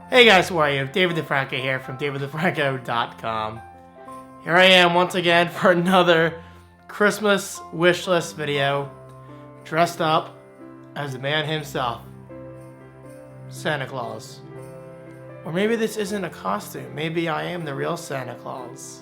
Hey guys, how are you? David DeFranco here from davidthefranco.com. Here I am once again for another Christmas wishlist video, dressed up as the man himself, Santa Claus. Or maybe this isn't a costume, maybe I am the real Santa Claus.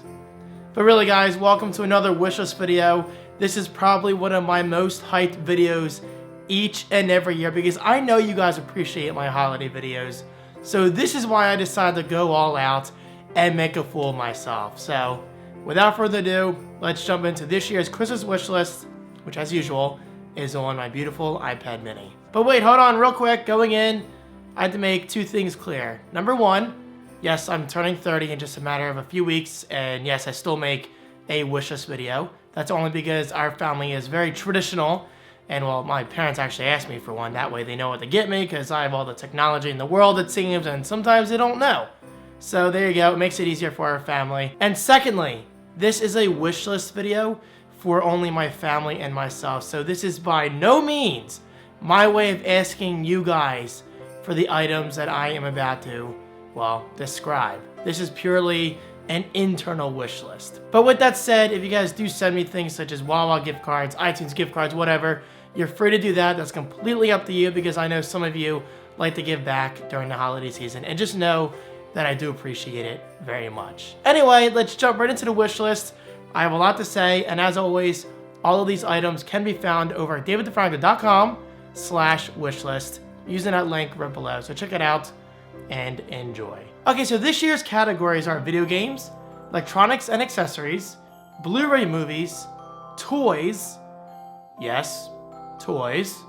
But really guys, welcome to another wishlist video. This is probably one of my most hyped videos each and every year because I know you guys appreciate my holiday videos. So this is why I decided to go all out and make a fool of myself. So without further ado, let's jump into this year's Christmas wish list, which as usual is on my beautiful iPad mini. But wait, hold on real quick. Going in, I had to make two things clear. Number one, yes, I'm turning 30 in just a matter of a few weeks, and yes, I still make a wish list video. That's only because our family is very traditional. And well, my parents actually asked me for one. That way they know what to get me because I have all the technology in the world, it seems, and sometimes they don't know. So there you go. It makes it easier for our family. And secondly, this is a wish list video for only my family and myself. So this is by no means my way of asking you guys for the items that I am about to, well, describe. This is purely an internal wish list. But with that said, if you guys do send me things such as Wawa gift cards, iTunes gift cards, whatever, you're free to do that. That's completely up to you because I know some of you like to give back during the holiday season, and just know that I do appreciate it very much. Anyway, let's jump right into the wish list. I have a lot to say, and as always, all of these items can be found over at davidthefranco.com/wishlist using that link right below. So check it out and enjoy. Okay, so this year's categories are video games, electronics and accessories, Blu-ray movies, toys, yes, toys,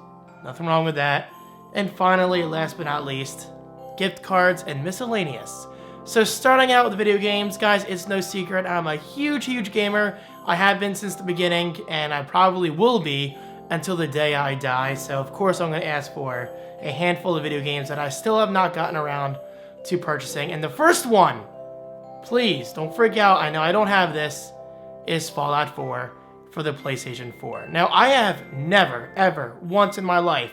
nothing wrong with that, and finally, last but not least, gift cards and miscellaneous. So starting out with video games, guys, it's no secret, I'm a huge gamer. I have been since the beginning, and I probably will be until the day I die. So of course I'm going to ask for a handful of video games that I still have not gotten around to purchasing. And the first one, please don't freak out, I know I don't have this, is Fallout 4 for the PlayStation 4. Now I have never, ever, once in my life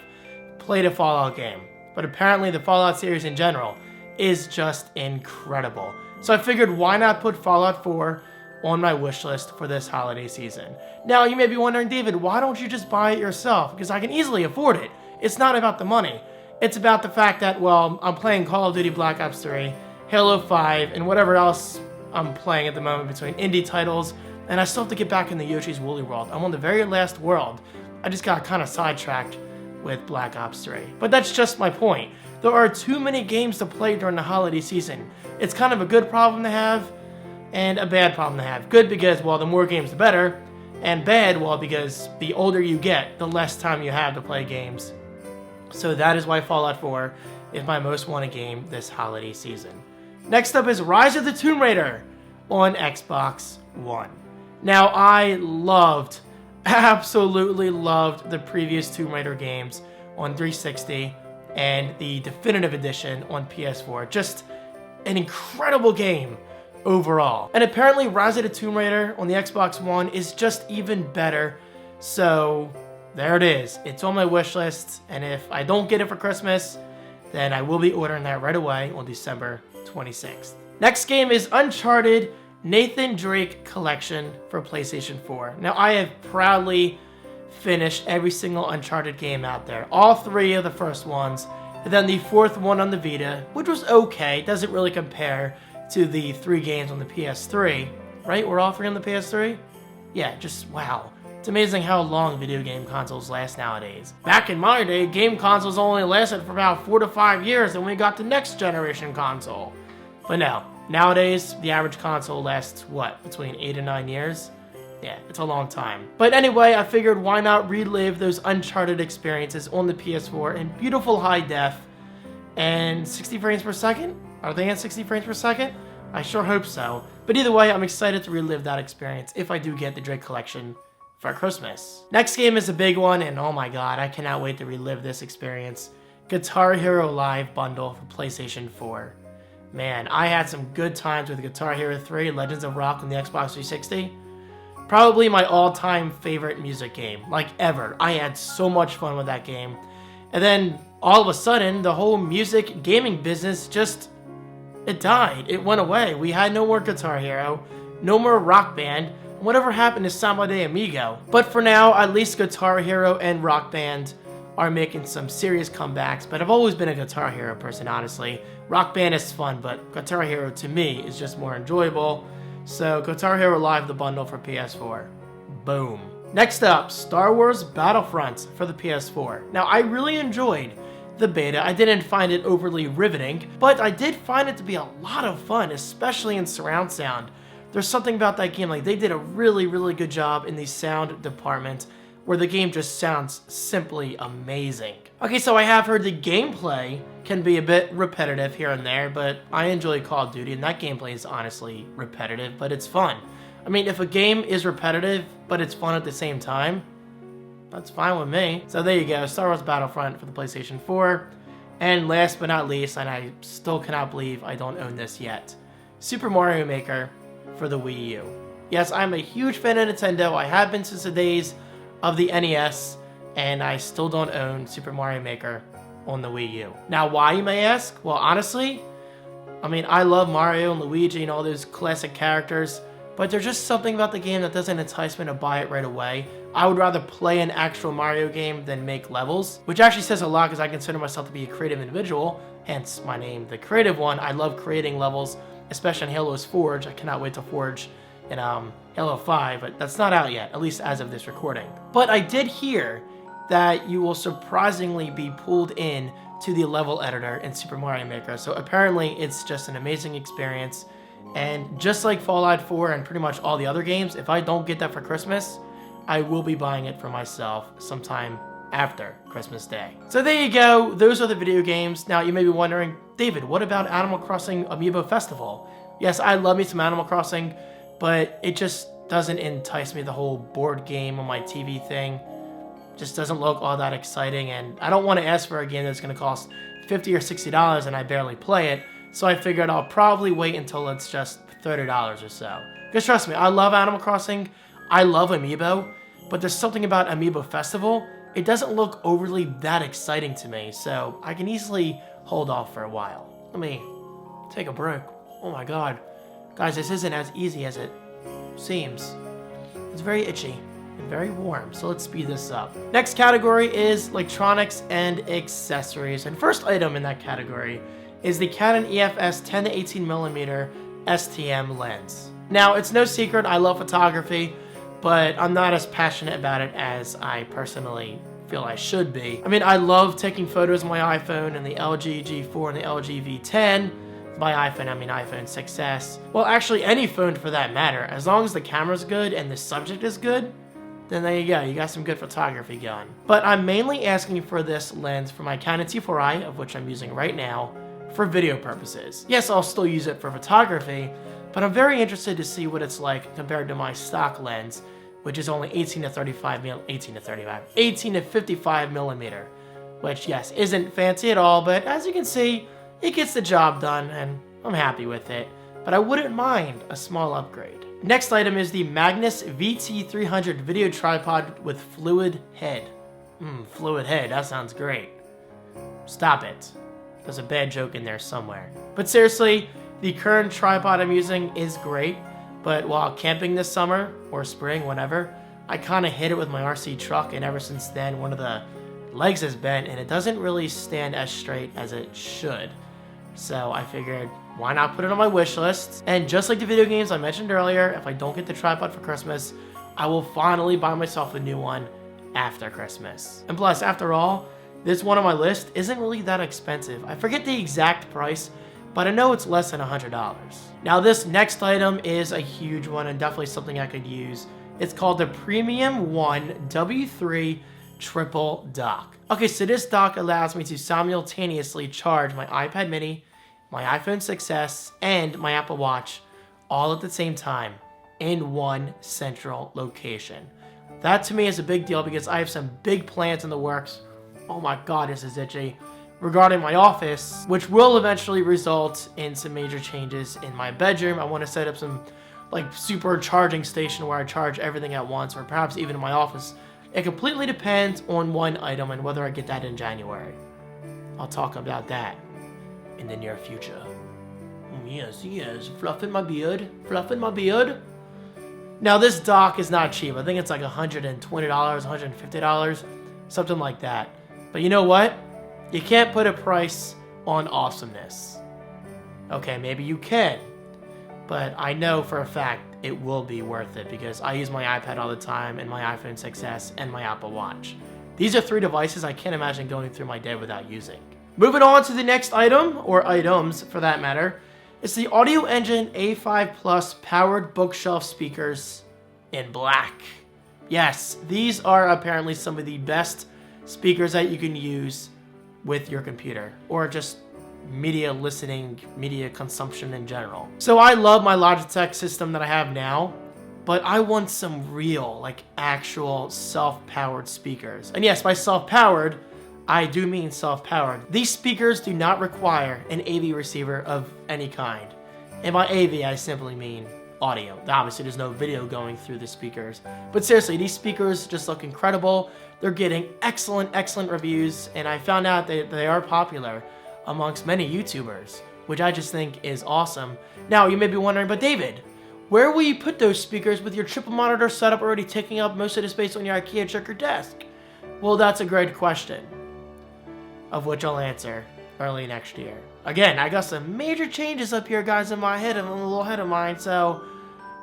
played a Fallout game, but apparently the Fallout series in general is just incredible. So I figured why not put Fallout 4 on my wish list for this holiday season. Now you may be wondering, David, why don't you just buy it yourself? Because I can easily afford it. It's not about the money. It's about the fact that, well, I'm playing Call of Duty Black Ops 3, Halo 5, and whatever else I'm playing at the moment between indie titles, and I still have to get back in the Yoshi's Woolly World. I'm on the very last world. I just got kind of sidetracked with Black Ops 3. But that's just my point. There are too many games to play during the holiday season. It's kind of a good problem to have, and a bad problem to have. Good because, well, the more games the better, and bad, well, because the older you get, the less time you have to play games. So that is why Fallout 4 is my most wanted game this holiday season. Next up is Rise of the Tomb Raider on Xbox One. Now I absolutely loved the previous Tomb Raider games on 360 and the definitive edition on PS4. Just an incredible game overall. And apparently Rise of the Tomb Raider on the Xbox One is just even better. So there it is. It's on my wish list, and if I don't get it for Christmas, then I will be ordering that right away on December 26th. Next game is Uncharted Nathan Drake Collection for PlayStation 4. Now I have proudly finished every single Uncharted game out there. All three of the first ones, and then the fourth one on the Vita, which was okay. It doesn't really compare to the 3 games on the PS3, right? Were all 3 on the PS3? Yeah, just wow. It's amazing how long video game consoles last nowadays. Back in my day, game consoles only lasted for about 4 to 5 years, and we got the next generation console. But no, nowadays, the average console lasts, what, between 8 and 9 years? Yeah, it's a long time. But anyway, I figured why not relive those Uncharted experiences on the PS4 in beautiful high def and 60 frames per second? Are they at 60 frames per second? I sure hope so. But either way, I'm excited to relive that experience if I do get the Drake Collection for Christmas. Next game is a big one, and oh my god, I cannot wait to relive this experience. Guitar Hero Live Bundle for PlayStation 4. Man, I had some good times with Guitar Hero 3 Legends of Rock on the Xbox 360. Probably my all-time favorite music game, like ever. I had so much fun with that game. And then all of a sudden, the whole music gaming business it died. It went away. We had no more Guitar Hero, no more Rock Band. Whatever happened to Samba de Amigo? But for now, at least Guitar Hero and Rock Band are making some serious comebacks, but I've always been a Guitar Hero person, honestly. Rock Band is fun, but Guitar Hero to me is just more enjoyable. So Guitar Hero Live, the bundle for PS4. Boom. Next up, Star Wars Battlefronts for the PS4. Now, I really enjoyed the beta. I didn't find it overly riveting, but I did find it to be a lot of fun, especially in surround sound. There's something about that game, like they did a really, really good job in the sound department where the game just sounds simply amazing. Okay, so I have heard the gameplay can be a bit repetitive here and there, but I enjoy Call of Duty and that gameplay is honestly repetitive, but it's fun. I mean, if a game is repetitive, but it's fun at the same time, that's fine with me. So there you go, Star Wars Battlefront for the PlayStation 4. And last but not least, and I still cannot believe I don't own this yet, Super Mario Maker for the Wii U. Yes, I'm a huge fan of Nintendo. I have been since the days of the NES, and I still don't own Super Mario Maker on the Wii U. Now, why, you may ask? Well, honestly, I mean, I love Mario and Luigi and all those classic characters, but there's just something about the game that doesn't entice me to buy it right away. I would rather play an actual Mario game than make levels, which actually says a lot because I consider myself to be a creative individual, hence my name, The Creative One. I love creating levels, especially in Halo's Forge. I cannot wait to Forge in Halo 5, but that's not out yet, at least as of this recording. But I did hear that you will surprisingly be pulled in to the level editor in Super Mario Maker, so apparently it's just an amazing experience. And just like Fallout 4 and pretty much all the other games, if I don't get that for Christmas, I will be buying it for myself sometime after Christmas Day. So there you go, those are the video games. Now you may be wondering, David, what about Animal Crossing Amiibo Festival? Yes, I love me some Animal Crossing, but it just doesn't entice me, the whole board game on my TV thing. Just doesn't look all that exciting, and I don't want to ask for a game that's going to cost $50 or $60 and I barely play it, so I figured I'll probably wait until it's just $30 or so. Because trust me, I love Animal Crossing, I love Amiibo, but there's something about Amiibo Festival, it doesn't look overly that exciting to me, so I can easily hold off for a while. Let me take a break. Oh my god. Guys, this isn't as easy as it seems. It's very itchy and very warm, so let's speed this up. Next category is electronics and accessories, and first item in that category is the Canon EFS 10 to 18mm STM lens. Now, it's no secret I love photography, but I'm not as passionate about it as I personally feel I should be. I mean, I love taking photos on my iPhone and the LG G4 and the LG V10. By iPhone, I mean iPhone 6s. Well, actually any phone for that matter. As long as the camera's good and the subject is good, then there you go, you got some good photography going. But I'm mainly asking for this lens for my Canon T4i, of which I'm using right now, for video purposes. Yes, I'll still use it for photography, but I'm very interested to see what it's like compared to my stock lens, which is only 18 to 55 millimeter, which yes, isn't fancy at all, but as you can see, it gets the job done, and I'm happy with it, but I wouldn't mind a small upgrade. Next item is the Magnus VT300 video tripod with fluid head. Fluid head, that sounds great. Stop it. There's a bad joke in there somewhere. But seriously, the current tripod I'm using is great, but while camping this summer, or spring, whatever, I kind of hit it with my RC truck, and ever since then, one of the legs is bent, and it doesn't really stand as straight as it should. So I figured, why not put it on my wish list? And just like the video games I mentioned earlier, if I don't get the tripod for Christmas, I will finally buy myself a new one after Christmas. And plus, after all, this one on my list isn't really that expensive. I forget the exact price, but I know it's less than $100. Now this next item is a huge one and definitely something I could use. It's called the Premium One W3 Triple Dock. Okay, so this dock allows me to simultaneously charge my iPad mini, my iPhone 6s, and my Apple Watch all at the same time in one central location. That to me is a big deal because I have some big plans in the works. Oh my god, this is itchy. Regarding my office, which will eventually result in some major changes in my bedroom. I want to set up some like super charging station where I charge everything at once, or perhaps even in my office. It completely depends on one item and whether I get that in January. I'll talk about that in the near future. Yes, fluffing my beard, Now this dock is not cheap. I think it's like $120, $150, something like that. But you know what? You can't put a price on awesomeness. Okay, maybe you can, but I know for a fact it will be worth it because I use my iPad all the time and my iPhone 6s and my Apple Watch. These are 3 devices I can't imagine going through my day without using. Moving on to the next item, or items for that matter, it's the Audio Engine A5 Plus powered bookshelf speakers in black. Yes, these are apparently some of the best speakers that you can use with your computer, or just media listening, media consumption in general. So I love my Logitech system that I have now, but I want some real, like actual self-powered speakers. And yes, by self-powered, I do mean self-powered. These speakers do not require an AV receiver of any kind. And by AV, I simply mean audio. Obviously, there's no video going through the speakers. But seriously, these speakers just look incredible. They're getting excellent reviews, and I found out that they are popular amongst many YouTubers, which I just think is awesome. Now, you may be wondering, but David, where will you put those speakers with your triple monitor setup already taking up most of the space on your IKEA checker desk? Well, that's a great question, of which I'll answer early next year. Again, I got some major changes up here, guys, in my head, and a little head of mine, so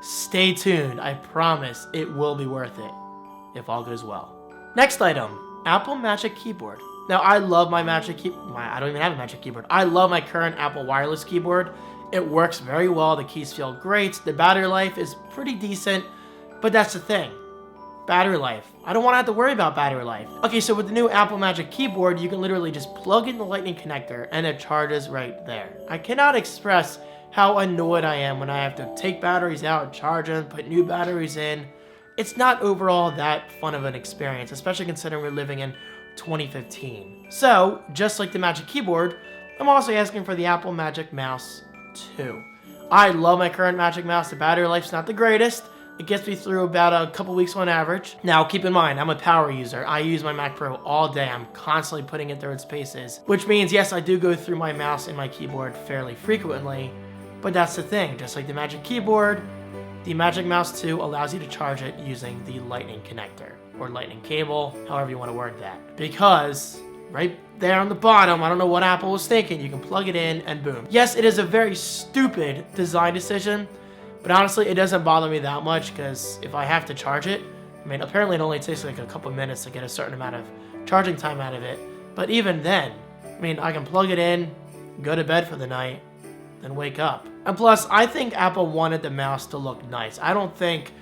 stay tuned. I promise it will be worth it, if all goes well. Next item, Apple Magic Keyboard. Now, I love my Magic Keyboard. I don't even have a Magic Keyboard. I love my current Apple wireless keyboard. It works very well. The keys feel great. The battery life is pretty decent, but that's the thing. Battery life. I don't want to have to worry about battery life. Okay, so with the new Apple Magic Keyboard, you can literally just plug in the lightning connector and it charges right there. I cannot express how annoyed I am when I have to take batteries out and charge them, put new batteries in. It's not overall that fun of an experience, especially considering we're living in 2015. So, just like the Magic Keyboard, I'm also asking for the Apple Magic Mouse too. I love my current Magic Mouse. The battery life's not the greatest. It gets me through about a couple weeks on average. Now, keep in mind, I'm a power user. I use my Mac Pro all day. I'm constantly putting it through its paces, which means, yes, I do go through my mouse and my keyboard fairly frequently, but that's the thing. Just like the Magic Keyboard, the Magic Mouse 2 allows you to charge it using the lightning connector, or lightning cable, however you want to word that. Because right there on the bottom, I don't know what Apple was thinking, you can plug it in and boom. Yes, it is a very stupid design decision, but honestly, it doesn't bother me that much because if I have to charge it, I mean, apparently it only takes like a couple minutes to get a certain amount of charging time out of it. But even then, I mean, I can plug it in, go to bed for the night, then wake up. And plus, I think Apple wanted the mouse to look nice. I don't think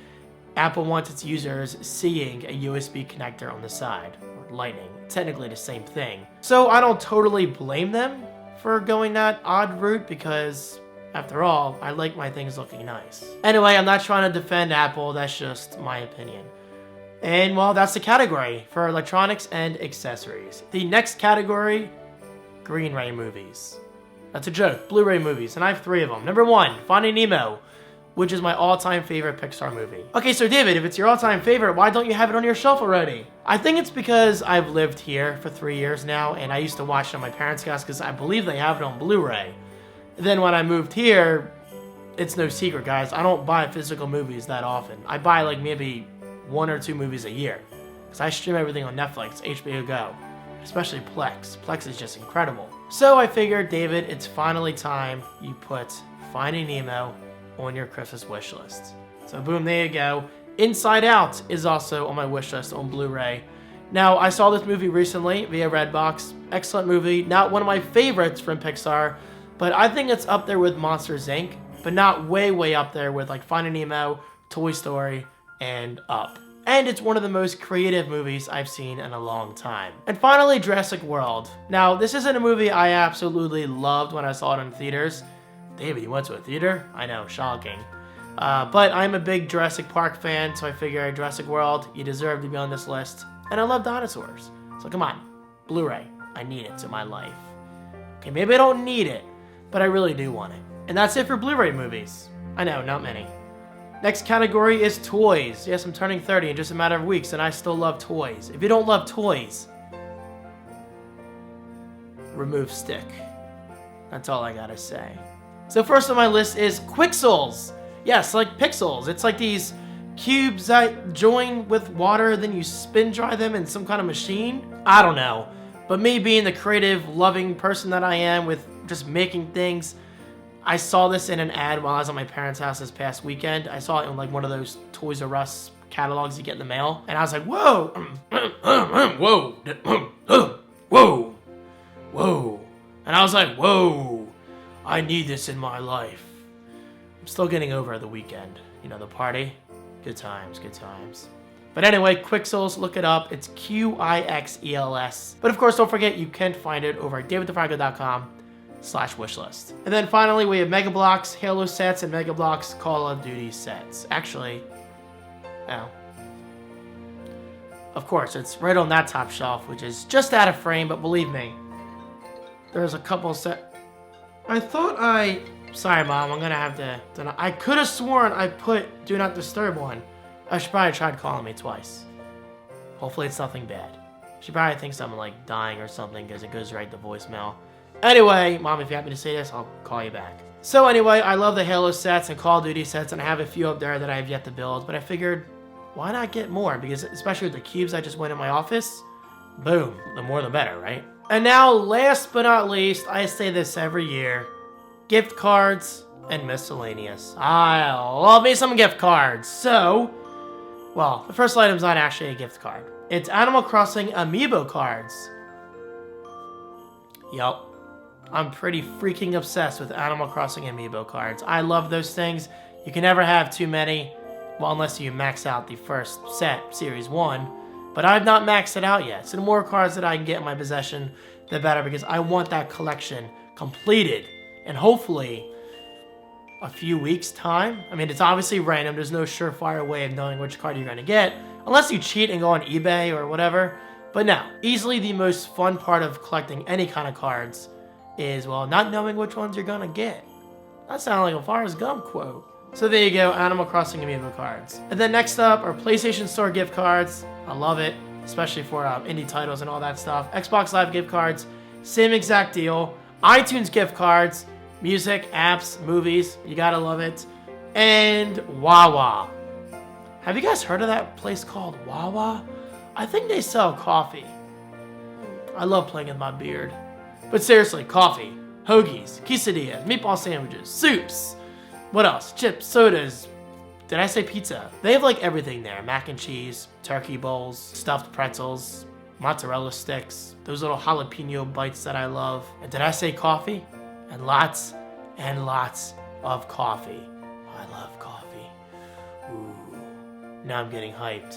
Apple wants its users seeing a USB connector on the side, or lightning. Technically the same thing. So I don't totally blame them for going that odd route because, after all, I like my things looking nice. Anyway, I'm not trying to defend Apple, that's just my opinion. And well, that's the category for electronics and accessories. The next category, Green Ray movies. That's a joke, Blu-ray movies, and I have 3 of them. Number 1, Finding Nemo, which is my all-time favorite Pixar movie. Okay, so David, if it's your all-time favorite, why don't you have it on your shelf already? I think it's because I've lived here for 3 years now, and I used to watch it on my parents' house because I believe they have it on Blu-ray. Then when I moved here, it's no secret, guys, I don't buy physical movies that often. I buy like maybe 1 or 2 movies a year, because I stream everything on Netflix, HBO Go, especially Plex. Plex is just incredible. So I figured, David, it's finally time you put Finding Nemo on your Christmas wish list. So boom, there you go. Inside Out is also on my wish list on Blu-ray. Now, I saw this movie recently via Redbox. Excellent movie. Not one of my favorites from Pixar, but I think it's up there with Monsters, Inc., but not way up there with like Finding Nemo, Toy Story, and Up. And it's one of the most creative movies I've seen in a long time. And finally, Jurassic World. Now, this isn't a movie I absolutely loved when I saw it in theaters. David, you went to a theater? I know, shocking. But I'm a big Jurassic Park fan, so I figured Jurassic World, you deserve to be on this list. And I love dinosaurs. So come on, Blu-ray, I need it in my life. Okay, maybe I don't need it, but I really do want it. And that's it for Blu-ray movies. I know, not many. Next category is toys. Yes, I'm turning 30 in just a matter of weeks, and I still love toys. If you don't love toys, remove stick. That's all I gotta say. So first on my list is Qixels. Yes, like pixels. It's like these cubes that join with water, then you spin dry them in some kind of machine. I don't know. But me being the creative, loving person that I am with just making things, I saw this in an ad while I was at my parents' house this past weekend. I saw it in like one of those Toys R Us catalogs you get in the mail. And I was like, whoa, whoa, whoa, whoa. And I was like, whoa, I need this in my life. I'm still getting over the weekend. You know, the party. Good times, good times. But anyway, Qixels, look it up. It's Qixels. But of course, don't forget, you can find it over at davidthefranco.com/wishlist. And then finally, we have Mega Bloks, Halo sets, and Mega Bloks Call of Duty sets. Actually, no. Of course, it's right on that top shelf, which is just out of frame, but believe me, there's a couple Sorry, Mom, I'm gonna have to... I could have sworn I put Do Not Disturb on. She probably tried calling me twice. Hopefully it's nothing bad. She probably thinks I'm like dying or something because it goes right to voicemail. Anyway, Mom, if you happen to say this, I'll call you back. So anyway, I love the Halo sets and Call of Duty sets, and I have a few up there that I have yet to build, but I figured, why not get more? Because especially with the cubes I just went in my office, boom, the more the better, right? And now, last but not least, I say this every year, gift cards and miscellaneous. I love me some gift cards. So, well, the first item's not actually a gift card. It's Animal Crossing Amiibo cards. Yup. I'm pretty freaking obsessed with Animal Crossing Amiibo cards. I love those things. You can never have too many, well, unless you max out the first set, Series 1. But I've not maxed it out yet. So the more cards that I can get in my possession, the better, because I want that collection completed. And hopefully, a few weeks' time. I mean, it's obviously random. There's no surefire way of knowing which card you're going to get, unless you cheat and go on eBay or whatever. But no, easily the most fun part of collecting any kind of cards is, well, not knowing which ones you're going to get. That sounds like a Forrest Gump quote. So there you go, Animal Crossing Amiibo cards. And then next up are PlayStation Store gift cards. I love it, especially for indie titles and all that stuff. Xbox Live gift cards, same exact deal. iTunes gift cards, music, apps, movies, you gotta love it. And Wawa. Have you guys heard of that place called Wawa? I think they sell coffee. I love playing with my beard. But seriously, coffee, hoagies, quesadillas, meatball sandwiches, soups. What else? Chips, sodas. Did I say pizza? They have like everything there. Mac and cheese, turkey bowls, stuffed pretzels, mozzarella sticks, those little jalapeno bites that I love. And did I say coffee? And lots of coffee. I love coffee. Ooh, now I'm getting hyped.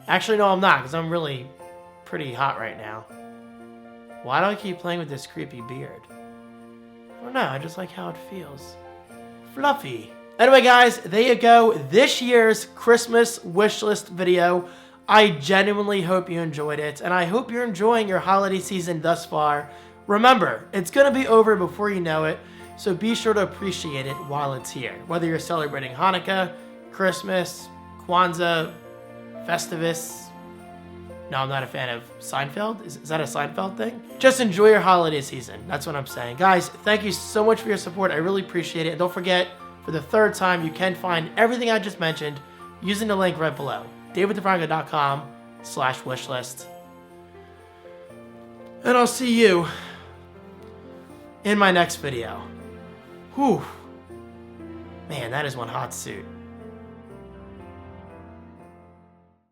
Actually, no, I'm not, because I'm really pretty hot right now. Why do I keep playing with this creepy beard? I don't know, I just like how it feels. Fluffy. Anyway, guys, there you go. This year's Christmas wishlist video. I genuinely hope you enjoyed it, and I hope you're enjoying your holiday season thus far. Remember, it's going to be over before you know it, so be sure to appreciate it while it's here. Whether you're celebrating Hanukkah, Christmas, Kwanzaa, Festivus. No, I'm not a fan of Seinfeld. Is that a Seinfeld thing? Just enjoy your holiday season. That's what I'm saying. Guys, thank you so much for your support. I really appreciate it. And don't forget, for the third time, you can find everything I just mentioned using the link right below. davidthefranco.com/wishlist. And I'll see you in my next video. Whew. Man, that is one hot suit.